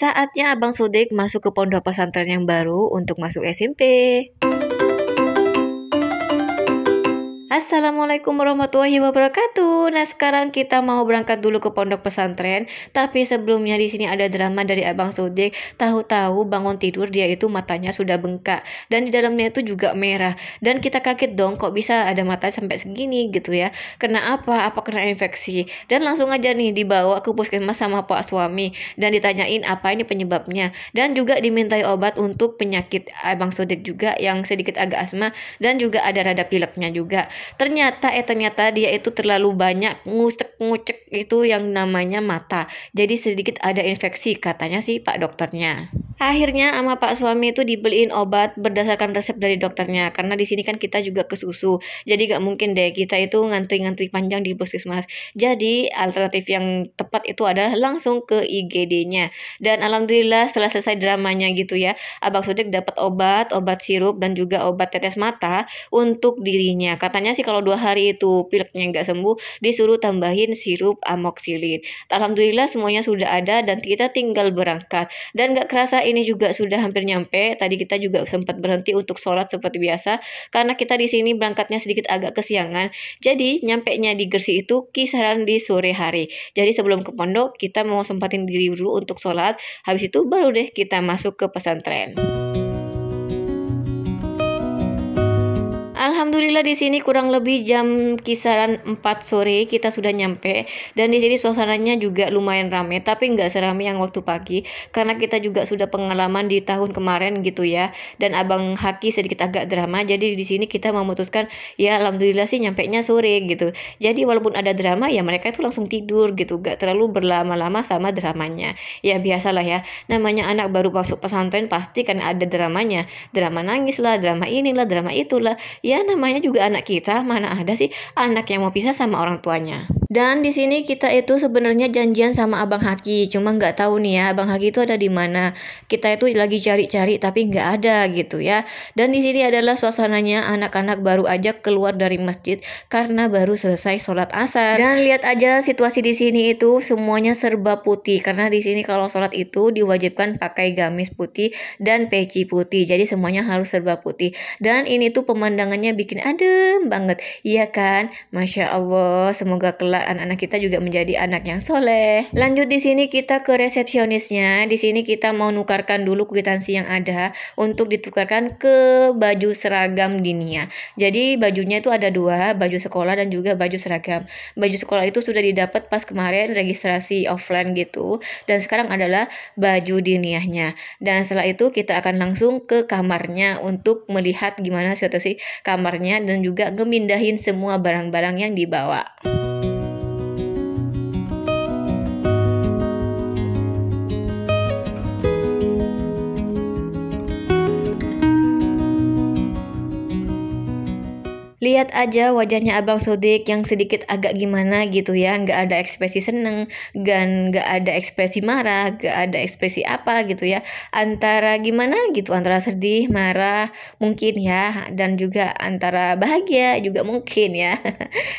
Saatnya Abang Sodik masuk ke pondok pesantren yang baru untuk masuk SMP. Assalamualaikum warahmatullahi wabarakatuh. Nah, sekarang kita mau berangkat dulu ke pondok pesantren. Tapi sebelumnya di sini ada drama dari Abang Sodik. Tahu-tahu bangun tidur dia itu matanya sudah bengkak dan di dalamnya itu juga merah. Dan kita kaget dong, kok bisa ada mata sampai segini gitu ya. Kena apa? Apa kena infeksi? Dan langsung aja nih dibawa ke puskesmas sama pak suami dan ditanyain apa ini penyebabnya. Dan juga dimintai obat untuk penyakit Abang Sodik juga yang sedikit agak asma dan juga ada rada pileknya juga. Ternyata dia itu terlalu banyak ngucek itu yang namanya mata. Jadi sedikit ada infeksi katanya sih pak dokternya. Akhirnya sama pak suami itu dibeliin obat berdasarkan resep dari dokternya. Karena di sini kan kita juga ke susu. Jadi gak mungkin deh kita itu ngantri-ngantri panjang di puskesmas. Jadi alternatif yang tepat itu adalah langsung ke IGD-nya. Dan alhamdulillah setelah selesai dramanya gitu ya, Abang Sodik dapat obat sirup dan juga obat tetes mata untuk dirinya. Katanya sih kalau 2 hari itu pileknya nggak sembuh, disuruh tambahin sirup amoxicillin. Alhamdulillah semuanya sudah ada dan kita tinggal berangkat. Dan nggak kerasa ini juga sudah hampir nyampe. Tadi kita juga sempat berhenti untuk sholat seperti biasa karena kita di sini berangkatnya sedikit agak kesiangan. Jadi nyampenya di Gresik itu kisaran di sore hari. Jadi sebelum ke pondok kita mau sempatin diri dulu untuk sholat. Habis itu baru deh kita masuk ke pesantren. Alhamdulillah di sini kurang lebih jam kisaran 4 sore kita sudah nyampe dan di sini suasananya juga lumayan ramai tapi nggak seramai yang waktu pagi karena kita juga sudah pengalaman di tahun kemarin gitu ya dan Abang Haki sedikit agak drama jadi di sini kita memutuskan ya alhamdulillah sih nyampenya sore gitu. Jadi walaupun ada drama ya mereka itu langsung tidur gitu gak terlalu berlama-lama sama dramanya. Ya biasalah ya namanya anak baru masuk pesantren pasti kan ada dramanya, drama nangis lah, drama inilah, drama itulah. Ya namanya juga anak kita, mana ada sih anak yang mau pisah sama orang tuanya. Dan di sini kita itu sebenarnya janjian sama Abang Haki, cuma nggak tahu nih ya Abang Haki itu ada di mana. Kita itu lagi cari-cari tapi nggak ada gitu ya. Dan di sini adalah suasananya anak-anak baru aja keluar dari masjid karena baru selesai sholat asar. Dan lihat aja situasi di sini itu semuanya serba putih karena di sini kalau sholat itu diwajibkan pakai gamis putih dan peci putih. Jadi semuanya harus serba putih. Dan ini tuh pemandangannya bikin adem banget, iya kan? Masya Allah, semoga kelak anak-anak kita juga menjadi anak yang soleh. Lanjut di sini kita ke resepsionisnya. Di sini kita mau nukarkan dulu kwitansi yang ada untuk ditukarkan ke baju seragam dinia. Jadi bajunya itu ada 2, baju sekolah dan juga baju seragam. Baju sekolah itu sudah didapat pas kemarin registrasi offline gitu dan sekarang adalah baju diniahnya. Dan setelah itu kita akan langsung ke kamarnya untuk melihat gimana situasi kamarnya dan juga ngemindahin semua barang-barang yang dibawa. Lihat aja wajahnya Abang Sodik yang sedikit agak gimana gitu ya, nggak ada ekspresi seneng, dan nggak ada ekspresi marah, nggak ada ekspresi apa gitu ya, antara gimana gitu, antara sedih, marah mungkin ya, dan juga antara bahagia juga mungkin ya.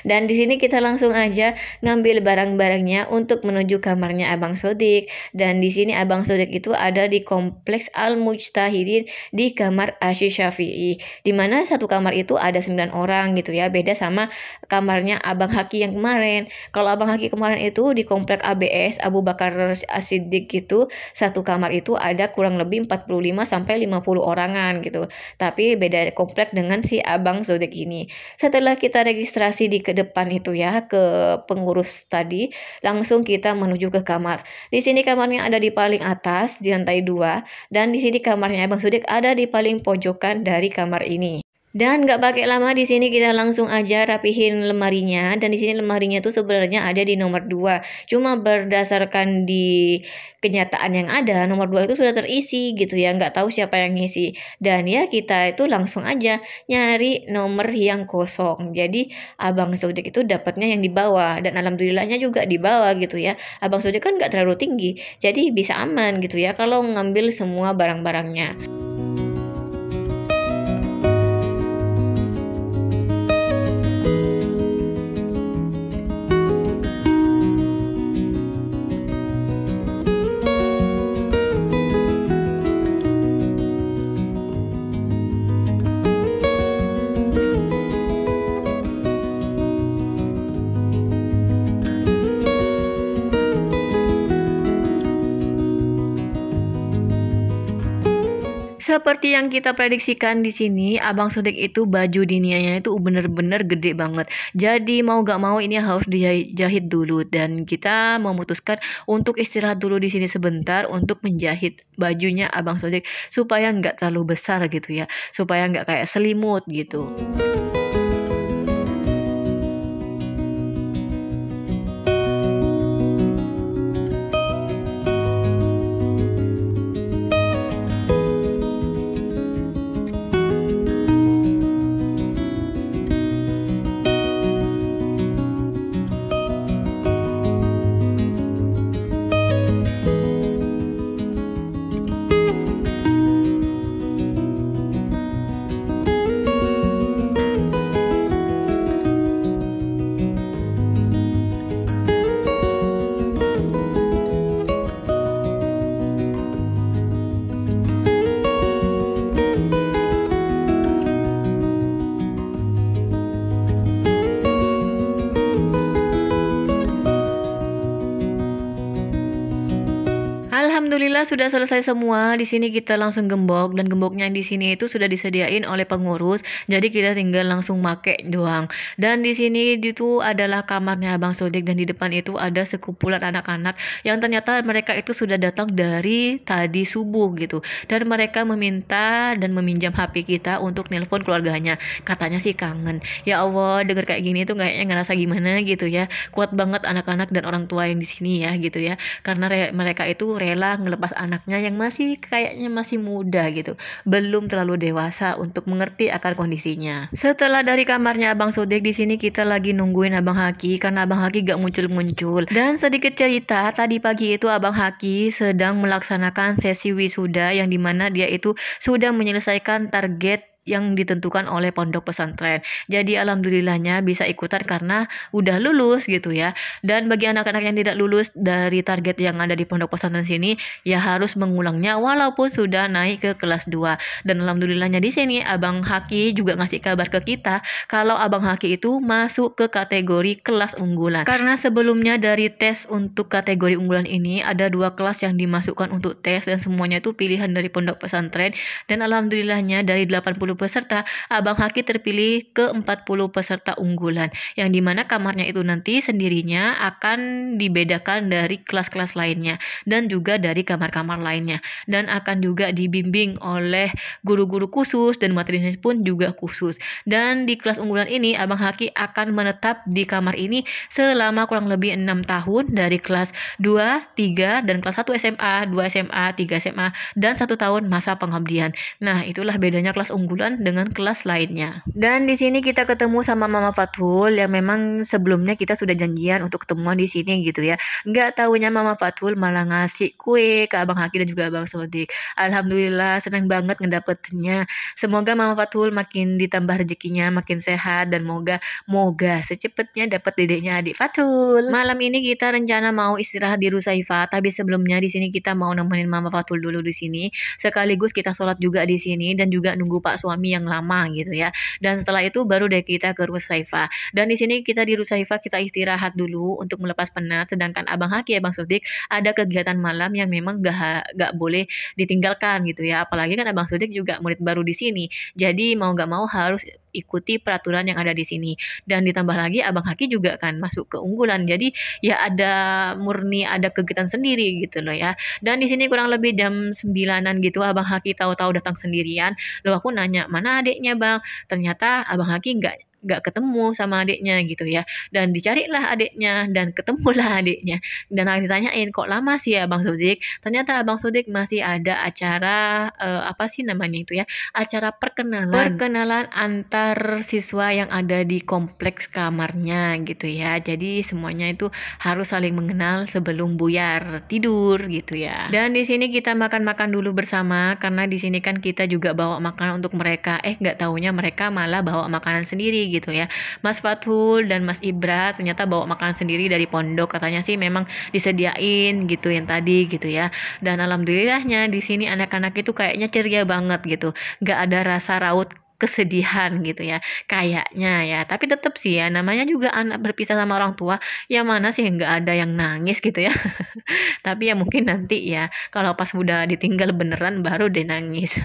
Dan di sini kita langsung aja ngambil barang-barangnya untuk menuju kamarnya Abang Sodik. Dan di sini Abang Sodik itu ada di kompleks Al Mujtahidin di kamar Asy Syafi'i, dimana satu kamar itu ada 9 orang gitu ya, beda sama kamarnya Abang Haki yang kemarin. Kalau Abang Haki kemarin itu di komplek ABS Abu Bakar As-Siddiq gitu, satu kamar itu ada kurang lebih 45 sampai 50 orangan gitu. Tapi beda komplek dengan si Abang Sodik ini. Setelah kita registrasi di ke depan itu ya, ke pengurus tadi, langsung kita menuju ke kamar. Di sini kamarnya ada di paling atas di lantai 2 dan di sini kamarnya Abang Sodik ada di paling pojokan dari kamar ini. Dan nggak pakai lama di sini kita langsung aja rapihin lemarinya dan di sini lemarinya tuh sebenarnya ada di nomor 2. Cuma berdasarkan di kenyataan yang ada nomor 2 itu sudah terisi gitu ya, nggak tahu siapa yang ngisi. Dan ya kita itu langsung aja nyari nomor yang kosong. Jadi Abang Sodik itu dapatnya yang di bawah dan alhamdulillahnya juga di bawah gitu ya. Abang Sodik kan nggak terlalu tinggi, jadi bisa aman gitu ya kalau ngambil semua barang-barangnya. Seperti yang kita prediksikan di sini, Abang Sodik itu baju dinianya itu bener-bener gede banget. Jadi mau gak mau ini harus dijahit dulu dan kita memutuskan untuk istirahat dulu di sini sebentar untuk menjahit bajunya Abang Sodik supaya nggak terlalu besar gitu ya, supaya nggak kayak selimut gitu. Alhamdulillah sudah selesai semua. Di sini kita langsung gembok dan gemboknya di sini itu sudah disediain oleh pengurus. Jadi kita tinggal langsung make doang. Dan di sini itu adalah kamarnya Abang Sodik dan di depan itu ada sekumpulan anak-anak yang ternyata mereka itu sudah datang dari tadi subuh gitu. Dan mereka meminta dan meminjam HP kita untuk nelpon keluarganya. Katanya sih kangen. Ya Allah, denger kayak gini tuh kayaknya ngerasa gimana gitu ya. Kuat banget anak-anak dan orang tua yang di sini ya gitu ya. Karena mereka itu rela ngelepas anaknya yang masih kayaknya masih muda gitu, belum terlalu dewasa untuk mengerti akan kondisinya. Setelah dari kamarnya Abang Sodik, di sini kita lagi nungguin Abang Haki karena Abang Haki gak muncul-muncul. Dan sedikit cerita, tadi pagi itu Abang Haki sedang melaksanakan sesi wisuda yang dimana dia itu sudah menyelesaikan target yang ditentukan oleh pondok pesantren. Jadi alhamdulillahnya bisa ikutan karena udah lulus gitu ya. Dan bagi anak-anak yang tidak lulus dari target yang ada di pondok pesantren sini ya harus mengulangnya walaupun sudah naik ke kelas 2. Dan alhamdulillahnya di sini Abang Haki juga ngasih kabar ke kita kalau Abang Haki itu masuk ke kategori kelas unggulan. Karena sebelumnya dari tes untuk kategori unggulan ini ada 2 kelas yang dimasukkan untuk tes dan semuanya itu pilihan dari pondok pesantren dan alhamdulillahnya dari 80 peserta, Abang Haki terpilih ke 40 peserta unggulan, yang dimana kamarnya itu nanti sendirinya akan dibedakan dari kelas-kelas lainnya dan juga dari kamar-kamar lainnya dan akan juga dibimbing oleh guru-guru khusus dan materinya pun juga khusus. Dan di kelas unggulan ini Abang Haki akan menetap di kamar ini selama kurang lebih 6 tahun dari kelas 2, 3 dan kelas 1 SMA, 2 SMA, 3 SMA dan 1 tahun masa pengabdian. Nah, itulah bedanya kelas unggulan dengan kelas lainnya. Dan di sini kita ketemu sama Mama Fathul yang memang sebelumnya kita sudah janjian untuk ketemuan di sini gitu ya. Nggak tahunya Mama Fathul malah ngasih kue ke Abang Haki dan juga Abang Sodik. Alhamdulillah senang banget ngedapetinnya. Semoga Mama Fathul makin ditambah rezekinya, makin sehat dan moga secepatnya dapat dedeknya adik Fathul. Malam ini kita rencana mau istirahat di Rusaifa, tapi sebelumnya di sini kita mau nemenin Mama Fathul dulu di sini. Sekaligus kita sholat juga di sini dan juga nunggu Pak suami yang lama gitu ya. Dan setelah itu baru deh kita ke Rusaifa. Dan di sini kita di Rusaifa kita istirahat dulu untuk melepas penat. Sedangkan Abang Haki, Abang Sodik ada kegiatan malam yang memang gak boleh ditinggalkan gitu ya. Apalagi kan Abang Sodik juga murid baru di sini. Jadi mau gak mau harus ikuti peraturan yang ada di sini. Dan ditambah lagi Abang Haki juga kan masuk ke unggulan. Jadi ya ada murni ada kegiatan sendiri gitu loh ya. Dan di sini kurang lebih jam 9-an gitu Abang Haki tahu-tahu datang sendirian. Loh aku nanya, "Mana adiknya, Bang?" Ternyata Abang Haki nggak ketemu sama adiknya gitu ya, dan dicarilah adiknya dan ketemulah adiknya dan ditanyain kok lama sih ya Bang Sodik. Ternyata Abang Sodik masih ada acara apa sih namanya itu ya, acara perkenalan antar siswa yang ada di kompleks kamarnya gitu ya. Jadi semuanya itu harus saling mengenal sebelum buyar tidur gitu ya. Dan di sini kita makan-makan dulu bersama karena di sini kan kita juga bawa makanan untuk mereka. Nggak taunya mereka malah bawa makanan sendiri gitu ya. Mas Fathul dan Mas Ibra ternyata bawa makanan sendiri dari pondok, katanya sih memang disediain gitu yang tadi gitu ya. Dan alhamdulillahnya di sini anak-anak itu kayaknya ceria banget gitu, nggak ada rasa raut kesedihan gitu ya, kayaknya ya. Tapi tetap sih ya, namanya juga anak berpisah sama orang tua, yang mana sih nggak ada yang nangis gitu ya. Tapi ya mungkin nanti ya, kalau pas udah ditinggal beneran baru deh nangis.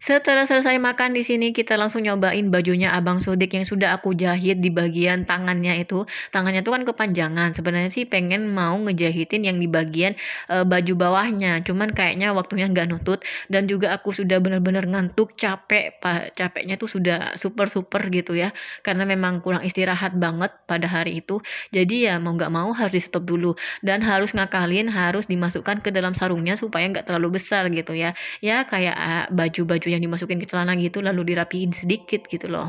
Setelah selesai makan di sini, kita langsung nyobain bajunya Abang Sodik yang sudah aku jahit di bagian tangannya itu. Tangannya tuh kan kepanjangan. Sebenarnya sih pengen mau ngejahitin yang di bagian baju bawahnya. Cuman kayaknya waktunya nggak nutut. Dan juga aku sudah bener-bener ngantuk, capek. Capeknya tuh sudah super-super gitu ya. Karena memang kurang istirahat banget pada hari itu. Jadi ya mau nggak mau harus di stop dulu. Dan harus ngakalin, harus dimasukkan ke dalam sarungnya supaya nggak terlalu besar gitu ya. Ya kayak baju-baju yang dimasukin ke celana gitu lalu dirapiin sedikit gitu loh.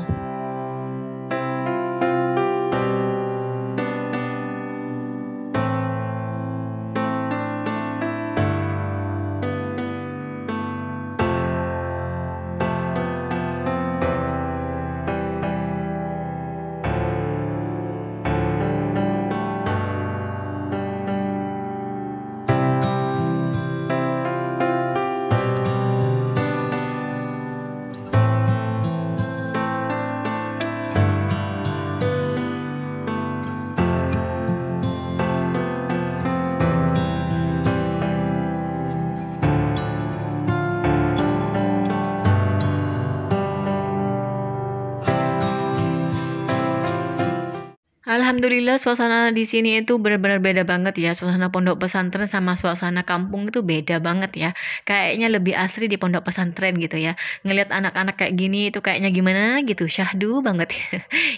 Alhamdulillah suasana di sini itu benar-benar beda banget ya, suasana pondok pesantren sama suasana kampung itu beda banget ya. Kayaknya lebih asri di pondok pesantren gitu ya. Ngelihat anak-anak kayak gini itu kayaknya gimana gitu, syahdu banget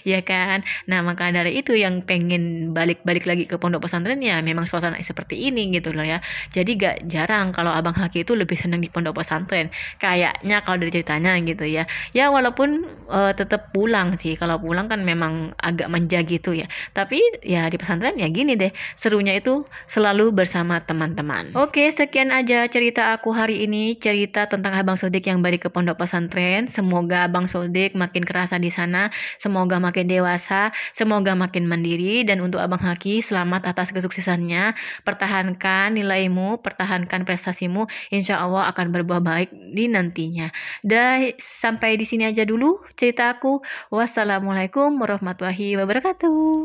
ya kan. Nah, maka dari itu yang pengen balik-balik lagi ke pondok pesantren ya memang suasana seperti ini gitu loh ya. Jadi gak jarang kalau Abang Haki itu lebih senang di pondok pesantren. Kayaknya kalau dari ceritanya gitu ya. Ya walaupun tetap pulang sih. Kalau pulang kan memang agak manja gitu ya. Tapi ya di pesantren ya gini deh, serunya itu selalu bersama teman-teman. Oke, sekian aja cerita aku hari ini, cerita tentang Abang Sodik yang balik ke pondok pesantren. Semoga Abang Sodik makin kerasa di sana, semoga makin dewasa, semoga makin mandiri, dan untuk Abang Haki selamat atas kesuksesannya. Pertahankan nilaimu, pertahankan prestasimu, insya Allah akan berbuah baik di nantinya. Dan sampai di sini aja dulu cerita aku. Wassalamualaikum warahmatullahi wabarakatuh.